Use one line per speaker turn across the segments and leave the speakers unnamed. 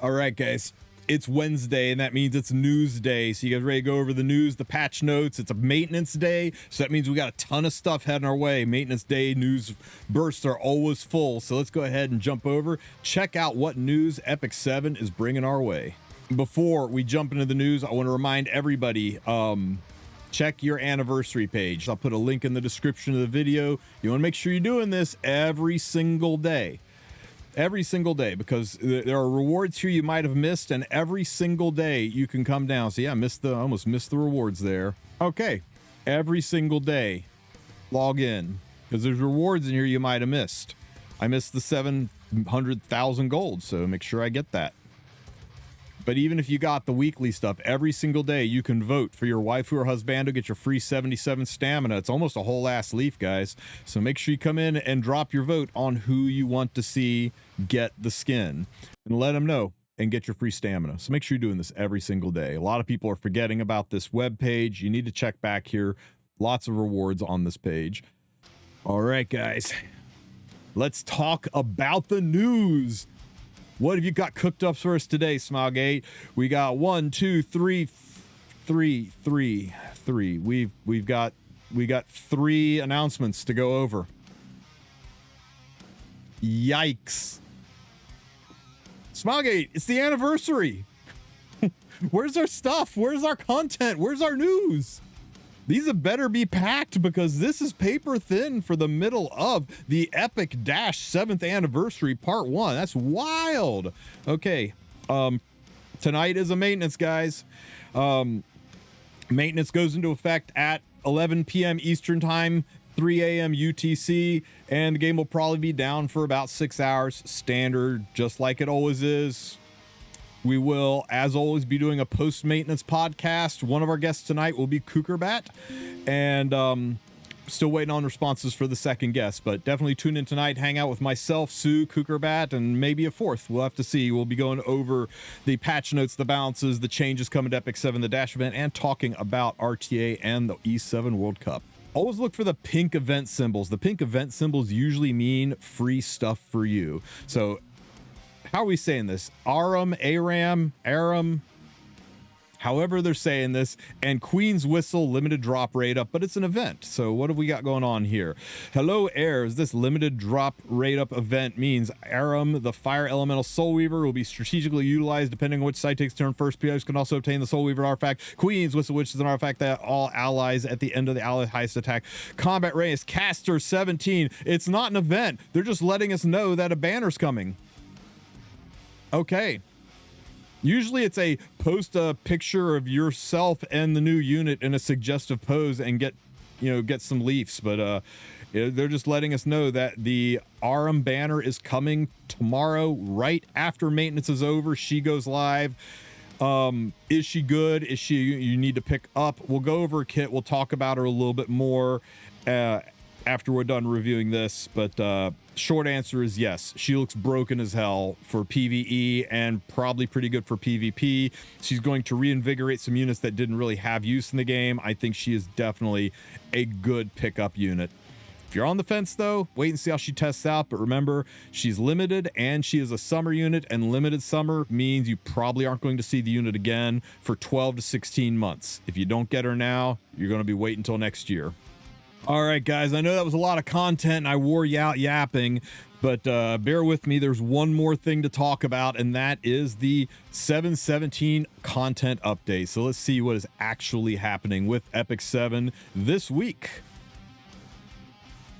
All right, guys. It's Wednesday, and that means it's news day. So you guys ready to go over the news, the patch notes? It's a maintenance day, so that means we got a ton of stuff heading our way. Maintenance day news bursts are always full, so let's go ahead and jump over. Check out what news Epic 7 is bringing our way. Before we jump into the news, I want to remind everybody, check your anniversary page. I'll put a link in the description of the video. You want to make sure you're doing this every single day. Every single day, because there are rewards here you might have missed, and every single day you can come down. So yeah, I almost missed the rewards there. Okay, every single day log in, because there's rewards in here you might have missed. I missed the 700,000 gold, so make sure I get that. But even if you got the weekly stuff, every single day you can vote for your waifu or husband to get your free 77 stamina. It's almost a whole ass leaf, guys. So make sure you come in and drop your vote on who you want to see get the skin. And let them know and get your free stamina. So make sure you're doing this every single day. A lot of people are forgetting about this web page. You need to check back here. Lots of rewards on this page. All right, guys. Let's talk about the news. What have you got cooked up for us today, Smilegate? We got 1, 2, 3. We got 3 announcements to go over. Yikes. Smilegate, it's the anniversary. Where's our stuff? Where's our content? Where's our news? These had better be packed, because this is paper thin for the middle of the Epic 7th anniversary part 1. That's wild. Okay. Tonight is a maintenance, guys. Maintenance goes into effect at 11 p.m. Eastern time, 3 a.m. UTC, and the game will probably be down for about 6 hours, standard, just like it always is. We will, as always, be doing a post-maintenance podcast. One of our guests tonight will be Kukerbat, and still waiting on responses for the second guest, but definitely tune in tonight, hang out with myself, Sue, Kukerbat, and maybe a fourth. We'll have to see. We'll be going over the patch notes, the balances, the changes coming to Epic 7, the Dash event, and talking about RTA and the E7 World Cup. Always look for the pink event symbols. The pink event symbols usually mean free stuff for you. So how are we saying this? Aram, however they're saying this, and Queen's Whistle limited drop rate up, but it's an event. So what have we got going on here? Hello, heirs. This limited drop rate up event means Aram, the fire elemental soul weaver, will be strategically utilized depending on which side takes turn first. Players can also obtain the soul weaver artifact. Queen's Whistle, which is an artifact that all allies at the end of the ally highest attack. Combat range, caster 17. It's not an event. They're just letting us know that a banner's coming. Okay. Usually it's a post a picture of yourself and the new unit in a suggestive pose and get some leafs, but they're just letting us know that the Aram banner is coming tomorrow, right after maintenance is over. She goes live. Is she good? Is she you need to pick up? We'll go over Kit. We'll talk about her a little bit more after we're done reviewing this, but short answer is yes. She looks broken as hell for PvE and probably pretty good for PvP. She's going to reinvigorate some units that didn't really have use in the game. I think she is definitely a good pickup unit. If you're on the fence though, wait and see how she tests out, but remember, she's limited and she is a summer unit, and limited summer means you probably aren't going to see the unit again for 12 to 16 months. If you don't get her now, you're going to be waiting until next year. All right, guys, I know that was a lot of content and I wore you out yapping, but bear with me. There's one more thing to talk about, and that is the 717 content update. So let's see what is actually happening with Epic 7 this week.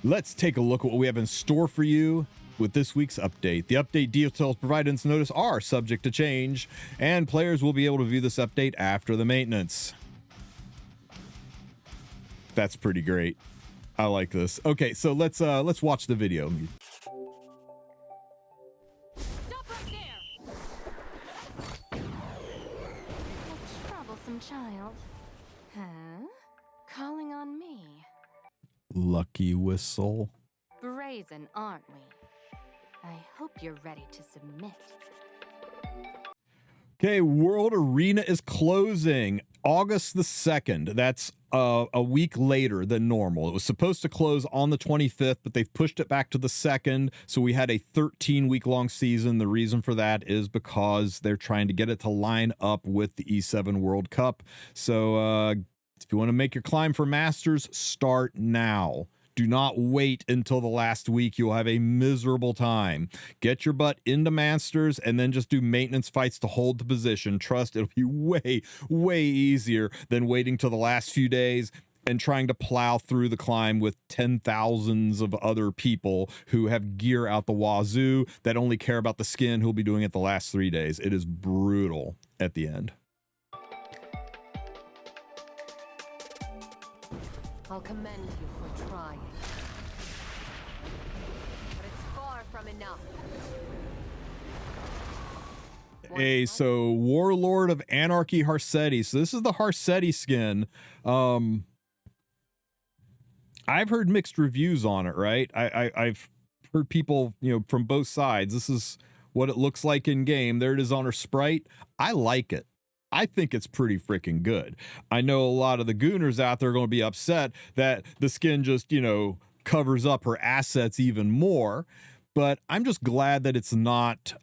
Let's take a look at what we have in store for you with this week's update. The update details provided in this notice are subject to change, and players will be able to view this update after the maintenance. That's pretty great. I like this. Okay, so let's watch the video.
Stop right there! A troublesome child. Huh? Calling on me.
Lucky whistle.
Brazen, aren't we? I hope you're ready to submit.
Okay, World Arena is closing August the 2nd. That's a week later than normal. It was supposed to close on the 25th, but they've pushed it back to the 2nd. So we had a 13-week long season. The reason for that is because they're trying to get it to line up with the E7 World Cup. So if you want to make your climb for Masters, start now. Do not wait until the last week. You'll have a miserable time. Get your butt into Masters and then just do maintenance fights to hold the position. Trust it'll be way, way easier than waiting till the last few days and trying to plow through the climb with 10,000s of other people who have gear out the wazoo that only care about the skin who'll be doing it the last 3 days. It is brutal at the end.
I'll commend you for trying. But it's far from enough.
Hey, so Warlord of Anarchy Harsetti. So this is the Harsetti skin. I've heard mixed reviews on it, right? I've heard people, from both sides. This is what it looks like in game. There it is on her sprite. I like it. I think it's pretty freaking good. I know a lot of the gooners out there are going to be upset that the skin just, covers up her assets even more, but I'm just glad that it's not,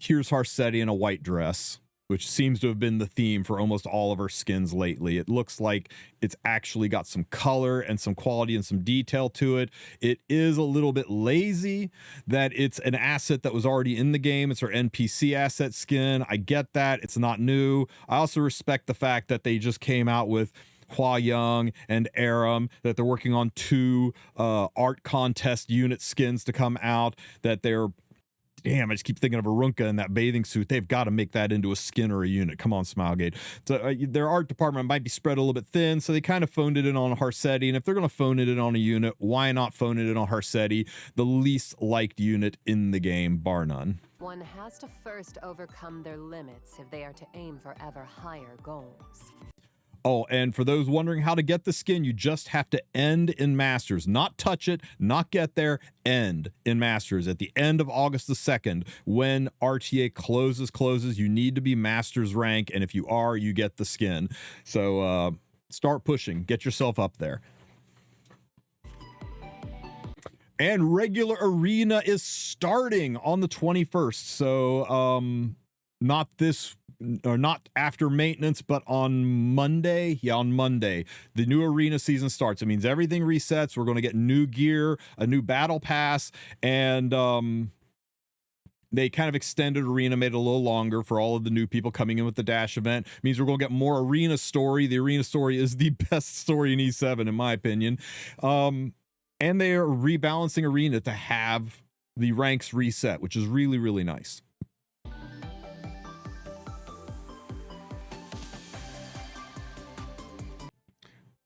here's Harsetti in a white dress, which seems to have been the theme for almost all of her skins lately. It looks like it's actually got some color and some quality and some detail to it. It is a little bit lazy that it's an asset that was already in the game. It's her NPC asset skin. I get that. It's not new. I also respect the fact that they just came out with Hwayoung and Aram, that they're working on 2 art contest unit skins to come out, that they're damn, I just keep thinking of Arunka in that bathing suit. They've got to make that into a skin or a unit. Come on, Smilegate. So their art department might be spread a little bit thin, so they kind of phoned it in on Harsetti. And if they're going to phone it in on a unit, why not phone it in on Harsetti, the least liked unit in the game, bar none?
One has to first overcome their limits if they are to aim for ever higher goals.
Oh, and for those wondering how to get the skin, you just have to end in Masters. Not touch it, not get there, end in Masters. At the end of August the 2nd, when RTA closes, you need to be Masters rank, and if you are, you get the skin. So start pushing. Get yourself up there. And regular arena is starting on the 21st. So not this, or not after maintenance, but on Monday. Yeah, on Monday, the new arena season starts. It means everything resets. We're going to get new gear, a new battle pass, and they kind of extended arena, made it a little longer for all of the new people coming in with the dash event. It means we're going to get more arena story. The arena story is the best story in E7, in my opinion. And they are rebalancing arena to have the ranks reset, which is really, really nice.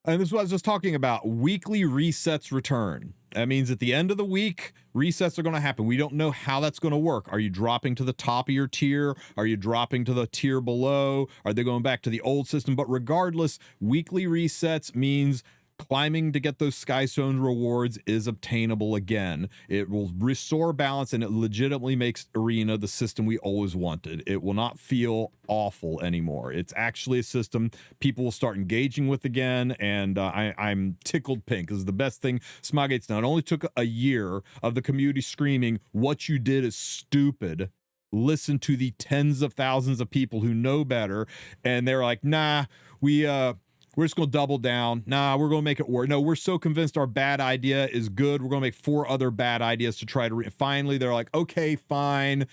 And this is what I was just talking about. Weekly resets return. That means at the end of the week, resets are going to happen. We don't know how that's going to work. Are you dropping to the top of your tier? Are you dropping to the tier below? Are they going back to the old system? But regardless, weekly resets means climbing to get those Skystone rewards is obtainable again. It will restore balance, and it legitimately makes arena the system we always wanted. It will not feel awful anymore. It's actually a system people will start engaging with again, and I'm tickled pink. This is the best thing Smilegate's done. It only took a year of the community screaming, "What you did is stupid." Listen to the tens of thousands of people who know better, and they're like, nah, we're just going to double down. Nah, we're going to make it work. No, we're so convinced our bad idea is good. We're going to make 4 other bad ideas to try to finally, they're like, okay, fine.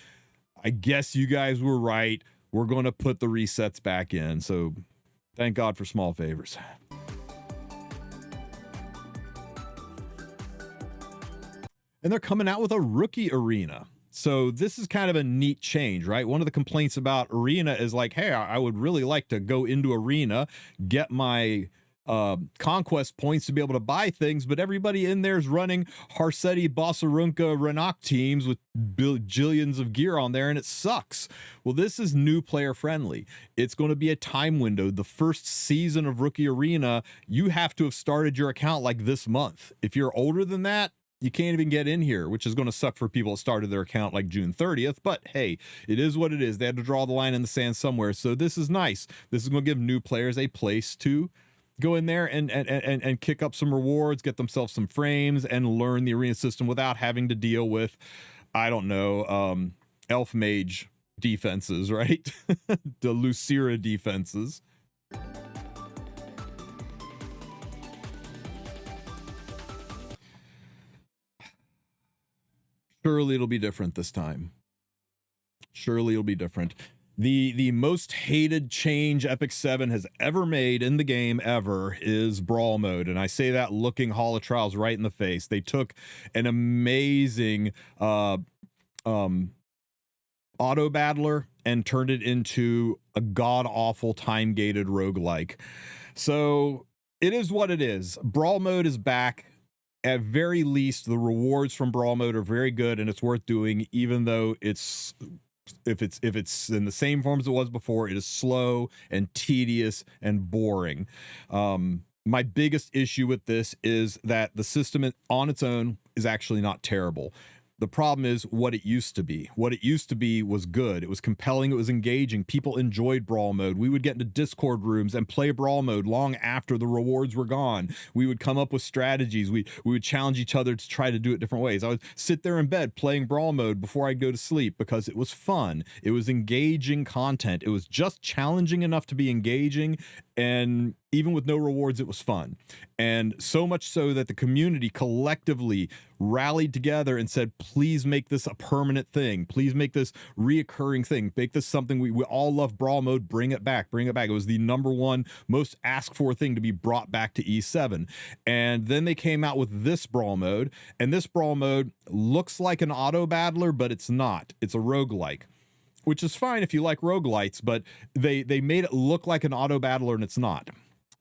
I guess you guys were right. We're going to put the resets back in. So thank God for small favors. And they're coming out with a rookie arena. So this is kind of a neat change, right? One of the complaints about arena is like, hey, I would really like to go into arena, get my conquest points to be able to buy things, but everybody in there is running Harsetti, Bossarunka, Renak teams with bajillions of gear on there, and it sucks. Well, this is new player friendly. It's going to be a time window. The first season of Rookie Arena, you have to have started your account like this month. If you're older than that, you can't even get in here, which is going to suck for people that started their account like June 30th. But hey, it is what it is. They had to draw the line in the sand somewhere. So this is nice. This is going to give new players a place to go in there and kick up some rewards, get themselves some frames, and learn the arena system without having to deal with, I don't know, elf mage defenses, right? The Lucira defenses. Surely it'll be different this time. Surely it'll be different. The most hated change Epic 7 has ever made in the game ever is Brawl mode, and I say that looking Hall of Trials right in the face. They took an amazing auto battler and turned it into a god-awful time-gated roguelike. So it is what it is. Brawl mode is back. At very least, the rewards from Brawl mode are very good, and it's worth doing, even though it's if it's in the same form as it was before, it is slow and tedious and boring. My biggest issue with this is that the system on its own is actually not terrible. The problem is what it used to be. What it used to be was good. It was compelling. It was engaging. People enjoyed Brawl mode. We would get into Discord rooms and play Brawl mode long after the rewards were gone. We would come up with strategies. We would challenge each other to try to do it different ways. I would sit there in bed playing Brawl mode before I'd go to sleep because it was fun. It was engaging content. It was just challenging enough to be engaging, and even with no rewards, it was fun. And so much so that the community collectively rallied together and said, please make this a permanent thing. Please make this reoccurring thing. Make this something we all love. Brawl mode, bring it back, bring it back. It was the #1 most asked for thing to be brought back to E7. And then they came out with this Brawl mode, and this Brawl mode looks like an auto battler, but it's not. It's a roguelike, which is fine if you like roguelites, but they made it look like an auto battler, and it's not.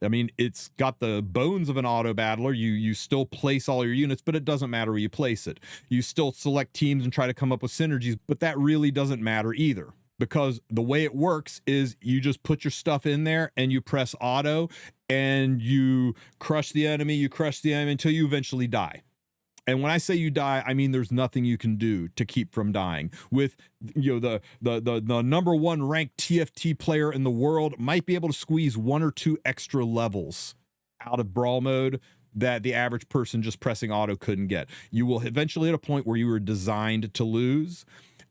I mean, it's got the bones of an auto battler. You still place all your units, but it doesn't matter where you place it. You still select teams and try to come up with synergies, but that really doesn't matter either, because the way it works is you just put your stuff in there and you press auto and you crush the enemy until you eventually die. And when I say you die, I mean there's nothing you can do to keep from dying. With, you know, the #1 ranked TFT player in the world might be able to squeeze 1 or 2 extra levels out of Brawl mode that the average person just pressing auto couldn't get. You will eventually hit a point where you were designed to lose,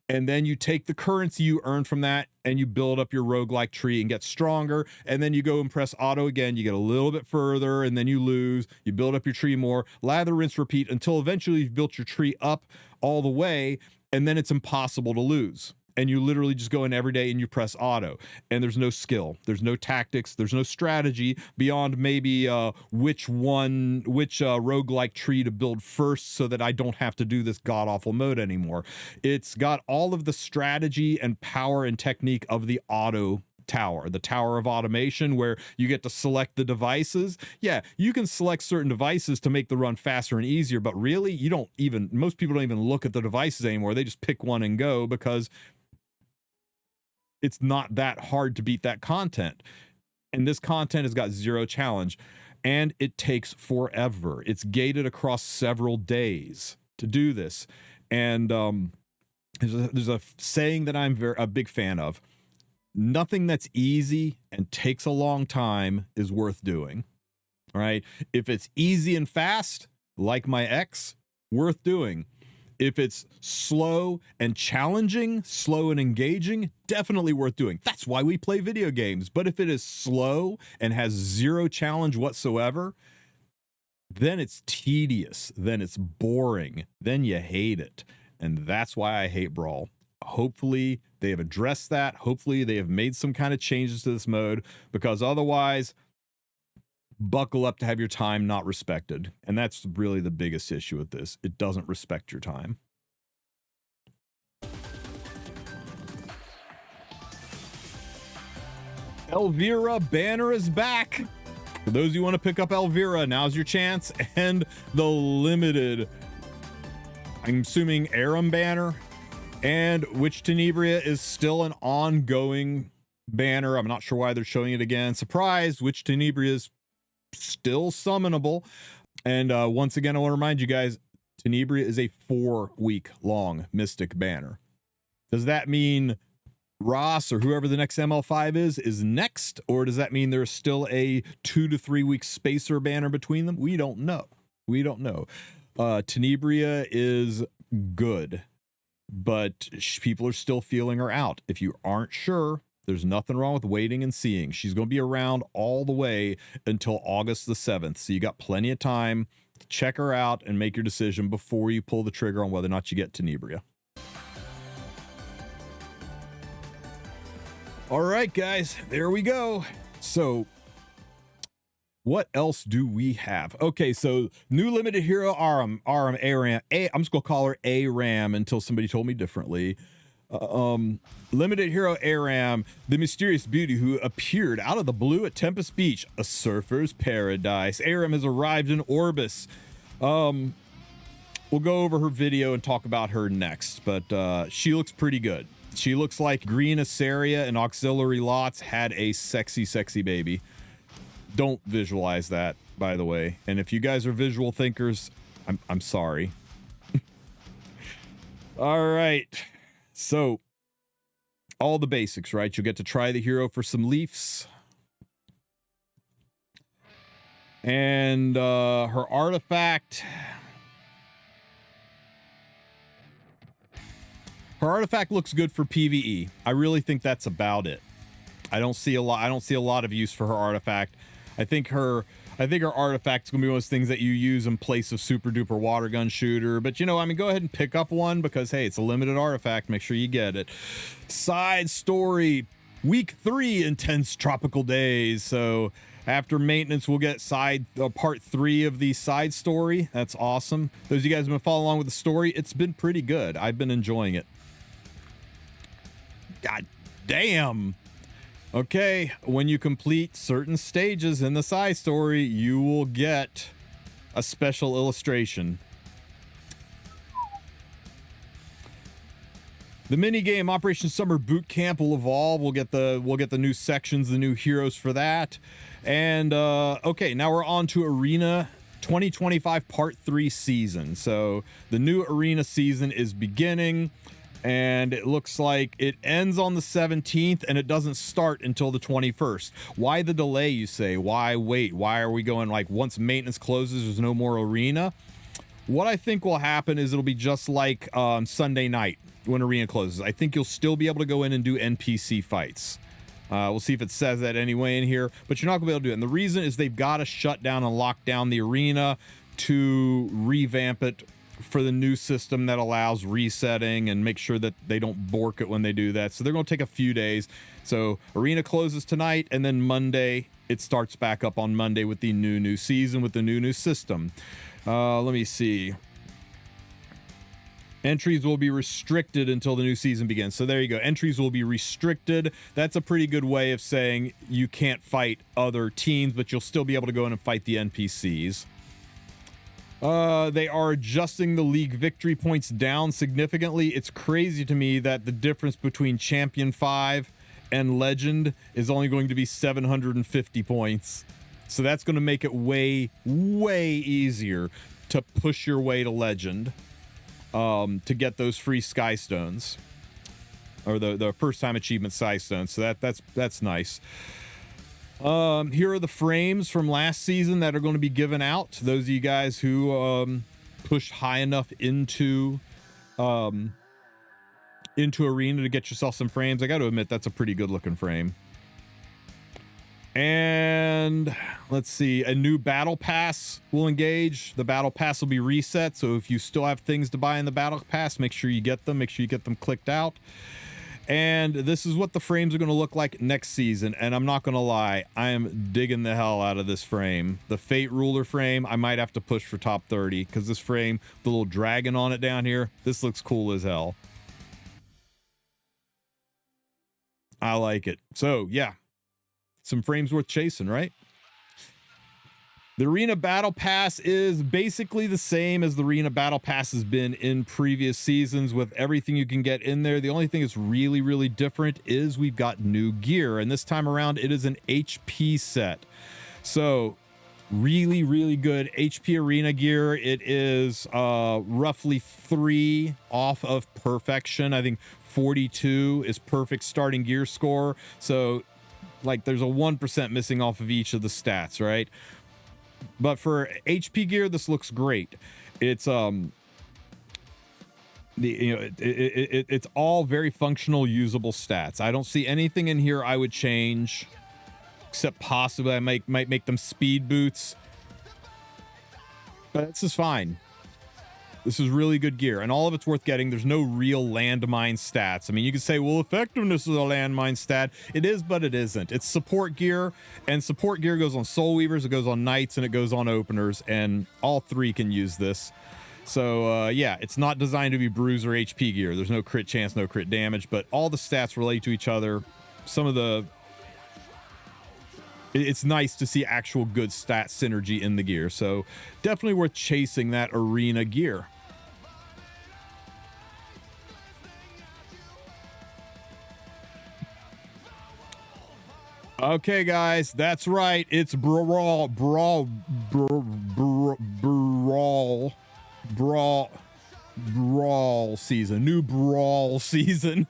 and then you take the currency you earn from that and you build up your roguelike tree and get stronger, and then you go and press auto again, you get a little bit further, and then you lose, you build up your tree more, lather, rinse, repeat, until eventually you've built your tree up all the way, and then it's impossible to lose. And you literally just go in every day and you press auto, and there's no skill, there's no tactics, there's no strategy beyond maybe which roguelike tree to build first so that I don't have to do this god-awful mode anymore. It's got all of the strategy and power and technique of the auto tower, the tower of automation, where you get to select the devices. Yeah, you can select certain devices to make the run faster and easier, but really most people don't even look at the devices anymore. They just pick one and go, because it's not that hard to beat that content. And this content has got 0 challenge, and it takes forever. It's gated across several days to do this. And there's a saying that I'm a big fan of. Nothing that's easy and takes a long time is worth doing. All right. If it's easy and fast, like my ex, worth doing. If it's slow and challenging, slow and engaging, definitely worth doing. That's why we play video games. But if it is slow and has 0 challenge whatsoever, then it's tedious, then it's boring, then you hate it. And that's why I hate Brawl. Hopefully they have addressed that. Hopefully they have made some kind of changes to this mode, because otherwise, buckle up to have your time not respected. And that's really the biggest issue with this. It doesn't respect your time. Elvira banner is back. For those of you who want to pick up Elvira, now's your chance. And the limited, I'm assuming, Aram banner, and Witch Tenebria is still an ongoing banner. I'm not sure why they're showing it again. Surprise, Witch Tenebria is still summonable. And once again, I want to remind you guys, Tenebria is a 4-week long Mystic banner. Does that mean Ross or whoever the next ML5 is next, or does that mean there's still a 2 to 3 week spacer banner between them? We don't know. We don't know. Tenebria is good, but people are still feeling her out. If you aren't sure, there's nothing wrong with waiting and seeing. She's going to be around all the way until August the 7th, so you got plenty of time to check her out and make your decision before you pull the trigger on whether or not you get Tenebria. All right, guys, there we go. So what else do we have? Okay, so new limited hero Aram. I'm just gonna call her Aram until somebody told me differently. Limited hero Aram, the mysterious beauty who appeared out of the blue at Tempest Beach, a surfer's paradise. Aram has arrived in Orbis. We'll go over her video and talk about her next, but she looks pretty good. She looks like Green Asaria and Auxiliary Lots had a sexy, sexy baby. Don't visualize that, by the way. And if you guys are visual thinkers, I'm sorry. All right. So, all the basics, right? You'll get to try the hero for some leafs. And her artifact... Her artifact looks good for PvE. I really think that's about it. I don't see a lot of use for her artifact. I think her artifact's gonna be one of those things that you use in place of super duper water gun shooter. But you know, I mean, go ahead and pick up one because hey, it's a limited artifact. Make sure you get it. Side story, week 3, intense tropical days. So after maintenance, we'll get part 3 of the side story. That's awesome. Those of you guys who have been following along with the story, it's been pretty good. I've been enjoying it. God damn. Okay, when you complete certain stages in the side story, you will get a special illustration. The minigame Operation Summer Boot Camp will evolve. We'll get the new sections, the new heroes for that. And okay, now we're on to Arena 2025 Part 3 season. So the new Arena season is beginning. And it looks like it ends on the 17th and it doesn't start until the 21st. Why the delay, you say? Why wait? Why are we going like once maintenance closes, there's no more arena? What I think will happen is it'll be just like Sunday night when arena closes. I think you'll still be able to go in and do NPC fights. We'll see if it says that anyway in here, but you're not gonna be able to do it. And the reason is they've got to shut down and lock down the arena to revamp it for the new system that allows resetting and make sure that they don't bork it when they do that. So they're going to take a few days. So arena closes tonight and then Monday it starts back up on Monday with the new season with the new system. Let me see. Entries will be restricted until the new season begins. So there you go. Entries will be restricted. That's a pretty good way of saying you can't fight other teams, but you'll still be able to go in and fight the NPCs. They are adjusting the league victory points down significantly. It's crazy to me that the difference between Champion 5 and Legend is only going to be 750 points. So that's going to make it way, way easier to push your way to Legend, to get those free Sky Stones, or the first time achievement Sky Stones. So that's nice. Here are the frames from last season that are going to be given out to those of you guys who pushed high enough into arena to get yourself some frames. I got to admit that's a pretty good looking frame. And let's see, a new battle pass will engage. The battle pass will be reset, so if you still have things to buy in the battle pass, make sure you get them. Make sure you get them clicked out. And this is what the frames are going to look like next season. And I'm not going to lie, I am digging the hell out of this frame. The Fate Ruler frame, I might have to push for top 30 because this frame, the little dragon on it down here, this looks cool as hell. I like it. So yeah, some frames worth chasing, right? The Arena Battle Pass is basically the same as the Arena Battle Pass has been in previous seasons with everything you can get in there. The only thing that's really, really different is we've got new gear. And this time around, it is an HP set. So really, really good HP Arena gear. It is roughly 3 off of perfection. I think 42 is perfect starting gear score. So like there's a 1% missing off of each of the stats, right? But for HP gear, this looks great. It's it's all very functional, usable stats. I don't see anything in here I would change, except possibly I might make them speed boots. But this is fine. This is really good gear, and all of it's worth getting. There's no real landmine stats. I mean, you could say, well, effectiveness is a landmine stat. It is, but it isn't. It's support gear, and support gear goes on Soul Weavers, it goes on Knights, and it goes on Openers, and all three can use this. So, yeah, it's not designed to be bruiser HP gear. There's no crit chance, no crit damage, but all the stats relate to each other. Some of the... It's nice to see actual good stat synergy in the gear, so definitely worth chasing that arena gear. Okay, guys, that's right. It's Brawl season. New Brawl season.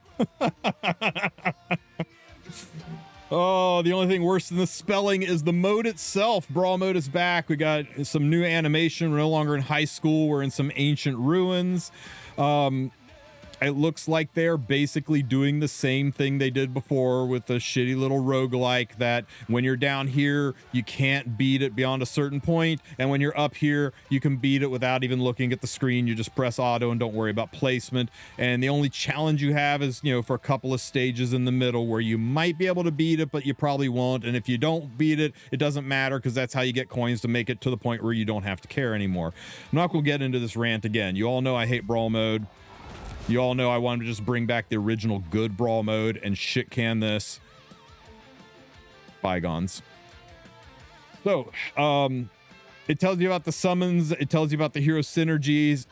Oh, the only thing worse than the spelling is the mode itself. Brawl mode is back. We got some new animation. We're no longer in high school. We're in some ancient ruins. It looks like they're basically doing the same thing they did before with the shitty little roguelike that when you're down here, you can't beat it beyond a certain point. And when you're up here, you can beat it without even looking at the screen. You just press auto and don't worry about placement. And the only challenge you have is, you know, for a couple of stages in the middle where you might be able to beat it, but you probably won't. And if you don't beat it, it doesn't matter because that's how you get coins to make it to the point where you don't have to care anymore. I'm not going to get into this rant again. You all know I hate Brawl mode. You all know I wanted to just bring back the original good Brawl mode and shit can this. Bygones. So, it tells you about the summons. It tells you about the hero synergies.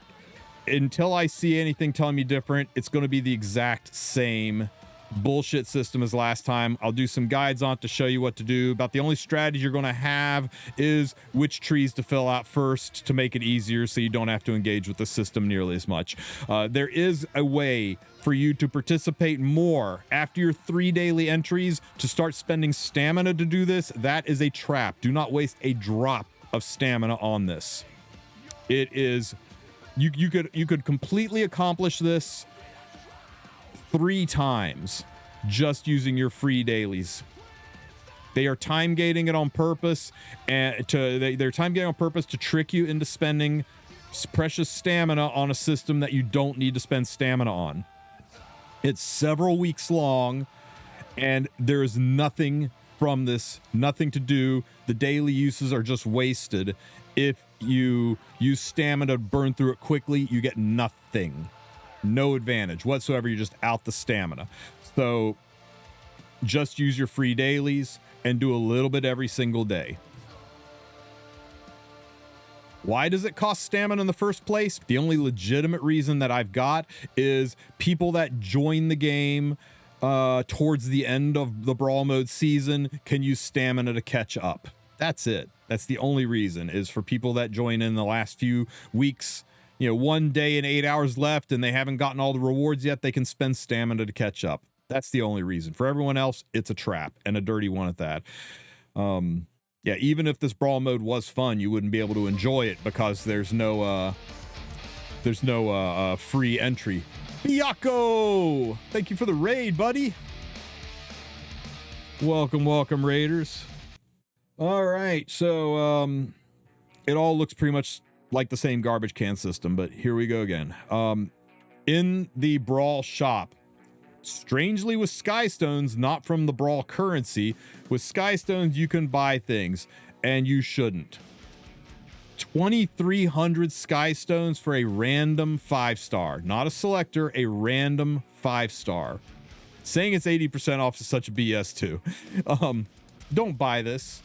Until I see anything telling me different, it's going to be the exact same bullshit system as last time. I'll do some guides on it to show you what to do. About the only strategy you're going to have is which trees to fill out first to make it easier so you don't have to engage with the system nearly as much. There is a way for you to participate more after your 3 daily entries to start spending stamina to do this. That is a trap. Do not waste a drop of stamina on this. It is you could completely accomplish this 3 times just using your free dailies. They are time gating it on purpose, and they're time gating on purpose to trick you into spending precious stamina on a system that you don't need to spend stamina on. It's several weeks long, and there is nothing from this, nothing to do. The daily uses are just wasted. If you use stamina to burn through it quickly, you get nothing. No advantage whatsoever. You're just out the stamina. So just use your free dailies and do a little bit every single day. Why does it cost stamina in the first place? The only legitimate reason that I've got is people that join the game towards the end of the Brawl mode season can use stamina to catch up. That's it. That's the only reason, is for people that join in the last few weeks. You know, 1 day and 8 hours left and they haven't gotten all the rewards yet, they can spend stamina to catch up. That's the only reason. For everyone else, it's a trap, and a dirty one at that. Yeah, even if this Brawl mode was fun, you wouldn't be able to enjoy it because there's no free entry. Biyako! Thank you for the raid, buddy. Welcome, raiders. All right, so it all looks pretty much like the same garbage can system, but here we go again. In the Brawl shop, strangely with Skystones, not from the Brawl currency, with Skystones you can buy things, and you shouldn't. 2,300 Skystones for a random 5-star, not a selector, a random 5-star. Saying it's 80% off is such BS too. Don't buy this.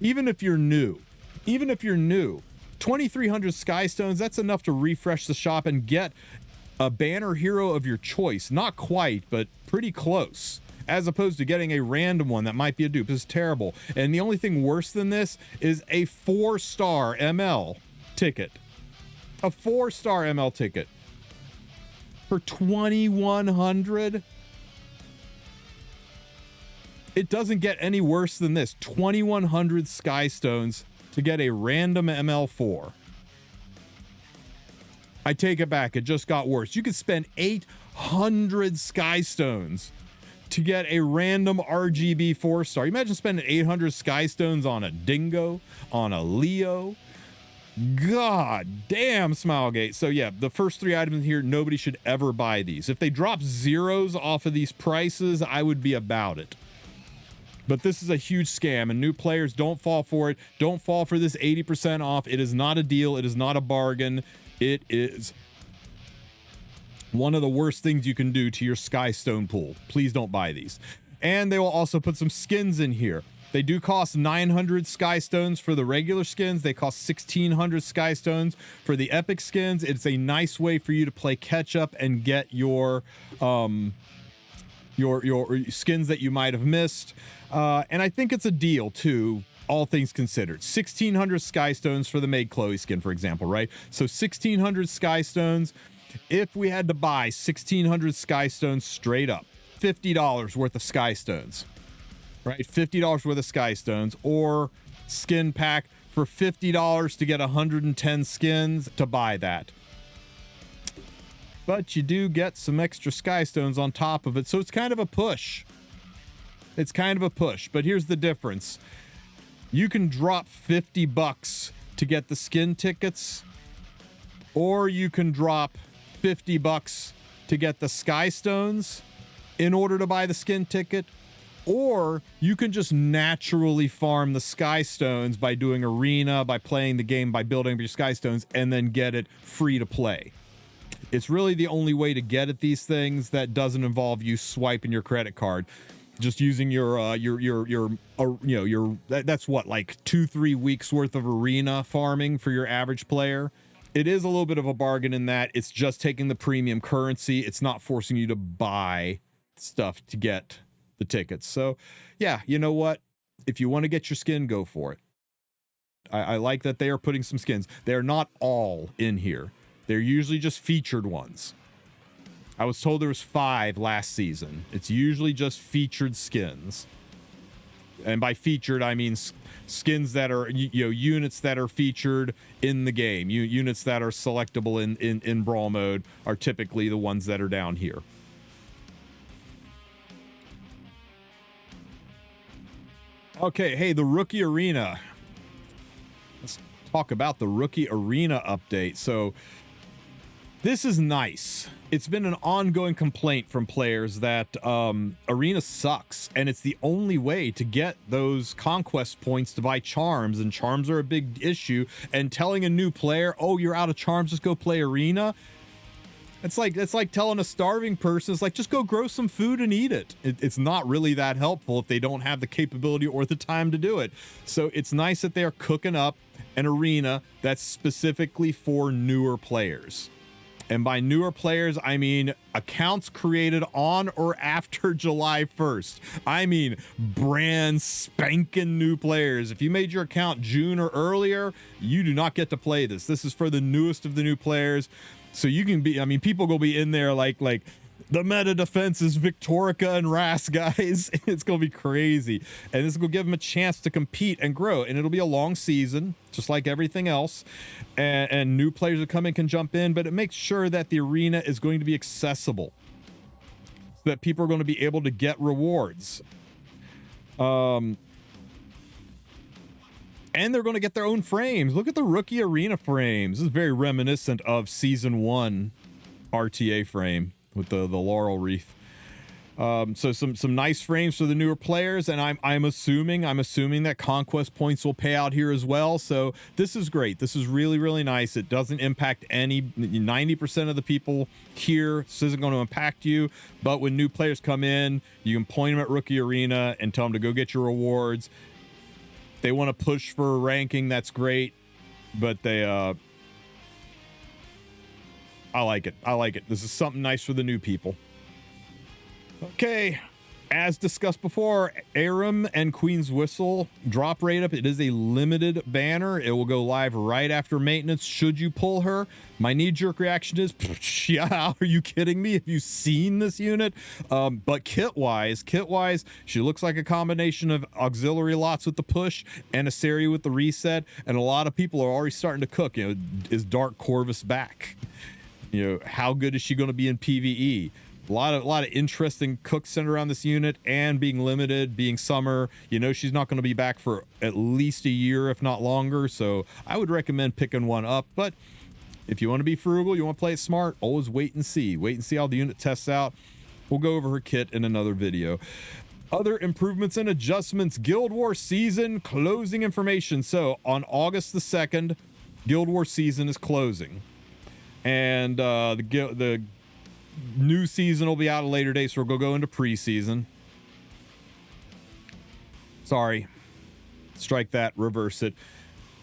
Even if you're new, 2,300 Skystones, that's enough to refresh the shop and get a banner hero of your choice. Not quite, but pretty close. As opposed to getting a random one that might be a dupe. This is terrible. And the only thing worse than this is a 4-star ML ticket. A 4-star ML ticket. for 2,100. It doesn't get any worse than this. 2,100 Sky Stones to get a random ML4. I take it back. It just got worse. You could spend 800 Sky Stones to get a random RGB 4-star. Imagine spending 800 Sky Stones on a Dingo, on a Leo. God damn, Smilegate. So yeah, the first 3 items here, nobody should ever buy these. If they drop zeros off of these prices, I would be about it. But this is a huge scam, and new players, don't fall for it. Don't fall for this 80% off. It is not a deal. It is not a bargain. It is one of the worst things you can do to your Sky Stone pool. Please don't buy these. And they will also put some skins in here. They do cost 900 Sky Stones for the regular skins. They cost 1,600 Sky Stones for the epic skins. It's a nice way for you to play catch up and get your skins that you might have missed. And I think it's a deal too, all things considered. 1,600 Sky Stones for the Maid Chloe skin, for example, right? So 1,600 Sky Stones. If we had to buy 1,600 Sky Stones straight up, $50 worth of Sky Stones, right? $50 worth of Sky Stones, or skin pack for $50 to get 110 skins, to buy that. But you do get some extra Sky Stones on top of it, so it's kind of a push. It's kind of a push, but here's the difference. You can drop $50 to get the skin tickets, or you can drop $50 to get the Sky Stones in order to buy the skin ticket, or you can just naturally farm the Sky Stones by doing arena, by playing the game, by building up your Sky Stones, and then get it free to play. It's really the only way to get at these things that doesn't involve you swiping your credit card. Just using that's what, like 2-3 weeks worth of arena farming for your average player. It is a little bit of a bargain in that it's just taking the premium currency. It's not forcing you to buy stuff to get the tickets. So yeah, you know what? If you want to get your skin, go for it. I like that they are putting some skins. They're not all in here. They're usually just featured ones. I was told there was 5 last season. It's usually just featured skins. And by featured, I mean skins that are, units that are featured in the game. Units that are selectable in Brawl mode are typically the ones that are down here. Okay, hey, the Rookie Arena. Let's talk about the Rookie Arena update. So this is nice. It's been an ongoing complaint from players that Arena sucks, and it's the only way to get those conquest points to buy charms, and charms are a big issue. And telling a new player, oh, you're out of charms, just go play Arena. It's like telling a starving person, it's like, just go grow some food and eat it. It's not really that helpful if they don't have the capability or the time to do it. So it's nice that they're cooking up an arena that's specifically for newer players. And by newer players, I mean accounts created on or after July 1st. I mean brand spanking new players. If you made your account June or earlier, you do not get to play this. This is for the newest of the new players. So you can be, I mean, people will be in there like the meta defense is Victorica and Ras, guys. It's going to be crazy. And this will give them a chance to compete and grow. And it'll be a long season, just like everything else. And new players that come in can jump in, but it makes sure that the arena is going to be accessible, so that people are going to be able to get rewards. And they're going to get their own frames. Look at the Rookie Arena frames. This is very reminiscent of Season 1 RTA frame with the laurel wreath. So some nice frames for the newer players, and I'm assuming that conquest points will pay out here as well. So this is great. This is really, really nice. It doesn't impact 90% of the people here. This isn't going to impact you. But when new players come in, you can point them at Rookie Arena and tell them to go get your rewards. They want to push for ranking, that's great, but they I like it. This is something nice for the new people. Okay, As discussed before, Aram and Queen's Whistle drop rate up. It is a limited banner. It will go live right after maintenance should you pull her. My knee-jerk reaction is, yeah, are you kidding me? Have you seen this unit? But kit-wise, she looks like a combination of auxiliary lots with the push and a Sari with the reset, and a lot of people are already starting to cook. You know, is Dark Corvus back? You know, how good is she going to be in PvE? A lot of interesting cooks centered around this unit, and being limited, being summer, you know, she's not going to be back for at least a year, if not longer. So I would recommend picking one up. But if you want to be frugal, you want to play it smart, always wait and see how the unit tests out. We'll go over her kit in another video. Other improvements and adjustments, Guild War season closing information. So on August the 2nd, Guild War season is closing, and the new season will be out a later date, so we'll go into preseason. Sorry, strike that, reverse it.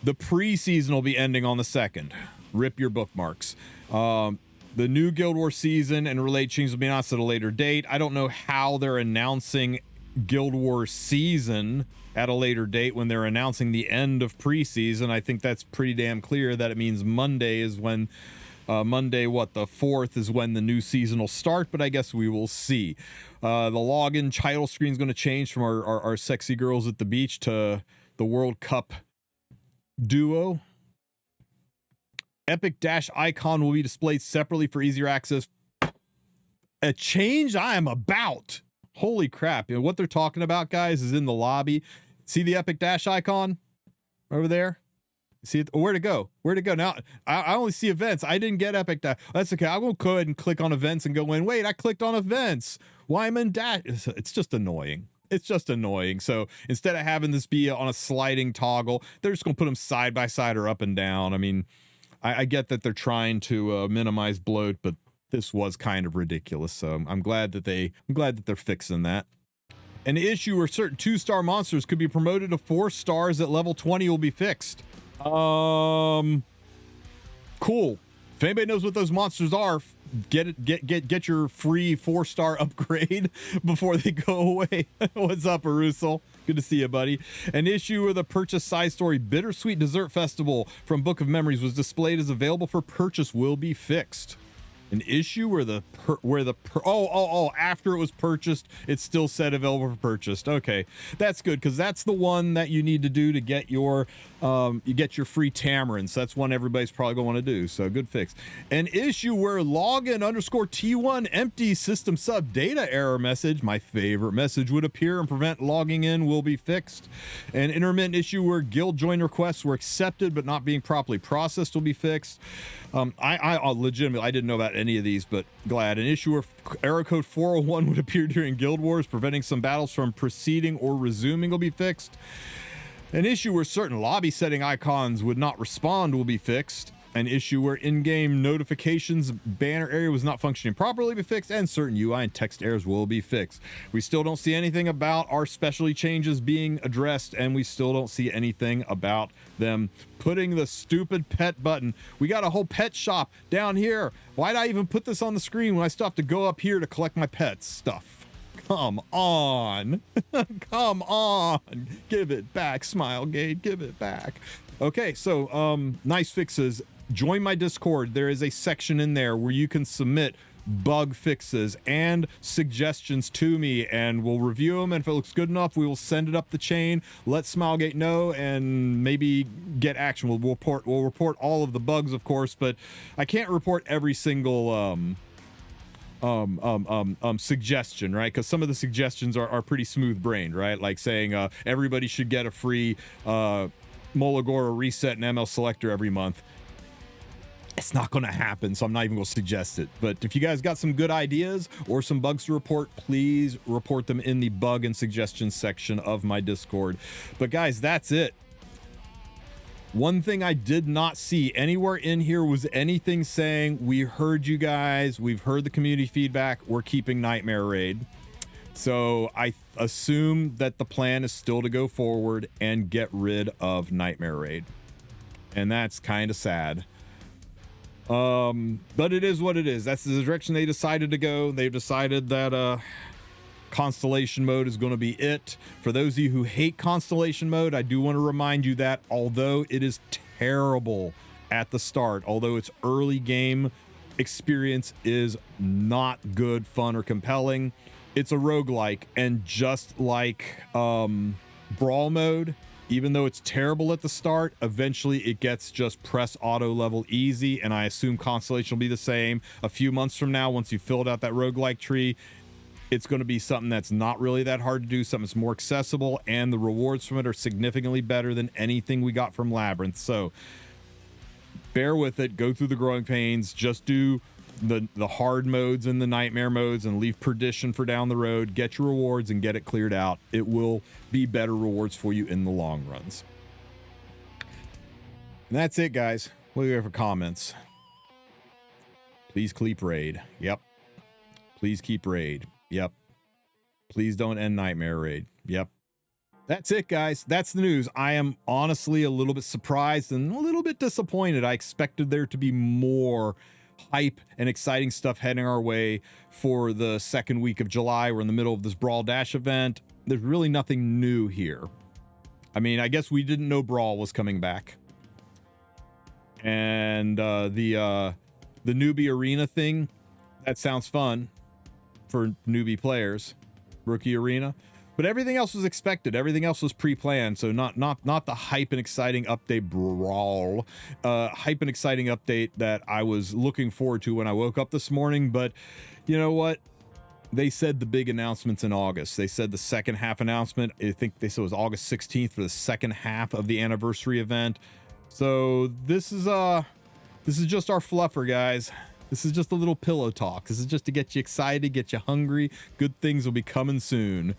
The preseason will be ending on the 2nd. Rip your bookmarks. The new Guild War season and related changes will be announced at a later date. I don't know how they're announcing Guild War season at a later date when they're announcing the end of preseason. I think that's pretty damn clear that it means Monday is when Monday, the 4th is when the new season will start, but I guess we will see. The login title screen is going to change from our sexy girls at the beach to the World Cup duo. Epic Dash icon will be displayed separately for easier access. A change I am about. Holy crap. You know, what they're talking about, guys, is in the lobby. See the Epic Dash icon over there? See it? Where'd it go? Now I only see events. I didn't get Epic Dash. That's okay. I will go ahead and click on events and go in. Wait, I clicked on events. Why am I in Dash? It's just annoying. So instead of having this be on a sliding toggle, they're just gonna put them side by side or up and down. I mean, I get that they're trying to minimize bloat, but this was kind of ridiculous. So I'm glad that they're fixing that. An issue where certain 2-star monsters could be promoted to 4 stars at level 20 will be fixed. Cool. If anybody knows what those monsters are, get your free 4-star upgrade before they go away. What's up, Arusel? Good to see you, buddy. An issue where the purchase side story Bittersweet Dessert Festival from Book of Memories was displayed as available for purchase will be fixed. An issue where after it was purchased, it still said available for purchased. Okay, that's good, because that's the one that you need to do to get your free tamarins. That's one everybody's probably gonna want to do. So good fix. An issue where login _T1 empty system sub data error message, my favorite message, would appear and prevent logging in will be fixed. An intermittent issue where guild join requests were accepted but not being properly processed will be fixed. I legitimately, I didn't know about any of these, but glad. An issue where error code 401 would appear during Guild Wars, preventing some battles from proceeding or resuming will be fixed. An issue where certain lobby setting icons would not respond will be fixed. An issue where in-game notifications banner area was not functioning properly will be fixed, and certain UI and text errors will be fixed. We still don't see anything about our specialty changes being addressed, and we still don't see anything about them putting the stupid pet button. We got a whole pet shop down here. Why'd I even put this on the screen when I still have to go up here to collect my pets stuff? Come on. Come on. Give it back, Smilegate. Give it back. Okay, so nice fixes. Join my Discord. There is a section in there where you can submit bug fixes and suggestions to me, and we'll review them, and if it looks good enough, we will send it up the chain, let Smilegate know, and maybe get action. We'll report all of the bugs, of course, but I can't report every single suggestion, right? Because some of the suggestions are pretty smooth brained, right? Like saying everybody should get a free Molagora reset and ML selector every month. It's not going to happen, so I'm not even going to suggest it. But if you guys got some good ideas or some bugs to report, please report them in the bug and suggestions section of my Discord. But guys, that's it. One thing I did not see anywhere in here was anything saying, we heard you guys, we've heard the community feedback, we're keeping Nightmare Raid. So I assume that the plan is still to go forward and get rid of Nightmare Raid. And that's kind of sad. But it is what it is. That's the direction they decided to go. They've decided that Constellation mode is going to be it. For those of you who hate Constellation mode, I do want to remind you that although it is terrible at the start, although its early game experience is not good, fun, or compelling, it's a roguelike. And just like Brawl mode, even though it's terrible at the start, eventually it gets just press auto level easy, and I assume Constellation will be the same. A few months from now, once you filled out that roguelike tree, it's going to be something that's not really that hard to do, something that's more accessible, and the rewards from it are significantly better than anything we got from Labyrinth. So bear with it, go through the growing pains, just do the hard modes and the nightmare modes and leave Perdition for down the road, get your rewards and get it cleared out. It will be better rewards for you in the long runs. And that's it, guys. What do we have for comments? Please keep raid. Yep. Please keep raid. Yep. Please don't end nightmare raid. Yep. That's it, guys. That's the news. I am honestly a little bit surprised and a little bit disappointed. I expected there to be more hype and exciting stuff heading our way for the second week of July. We're in the middle of this Brawl Dash event. There's really nothing new here. I mean, I guess we didn't know Brawl was coming back. And the newbie arena thing, that sounds fun for newbie players. Rookie arena. But everything else was expected. Everything else was pre-planned. So not the hype and exciting update Brawl. Hype and exciting update that I was looking forward to when I woke up this morning. But you know what? They said the big announcements in August. They said the second half announcement. I think they said it was August 16th for the second half of the anniversary event. So this is just our fluffer, guys. This is just a little pillow talk. This is just to get you excited, get you hungry. Good things will be coming soon.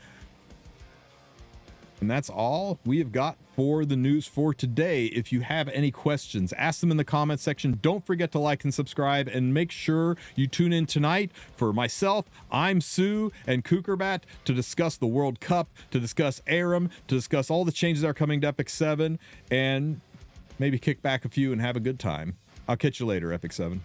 And that's all we have got for the news for today. If you have any questions, ask them in the comment section. Don't forget to like and subscribe, and make sure you tune in tonight for myself. I'm Sue and Kukerbat to discuss the World Cup, to discuss Aram, to discuss all the changes that are coming to Epic 7, and maybe kick back a few and have a good time. I'll catch you later, Epic 7.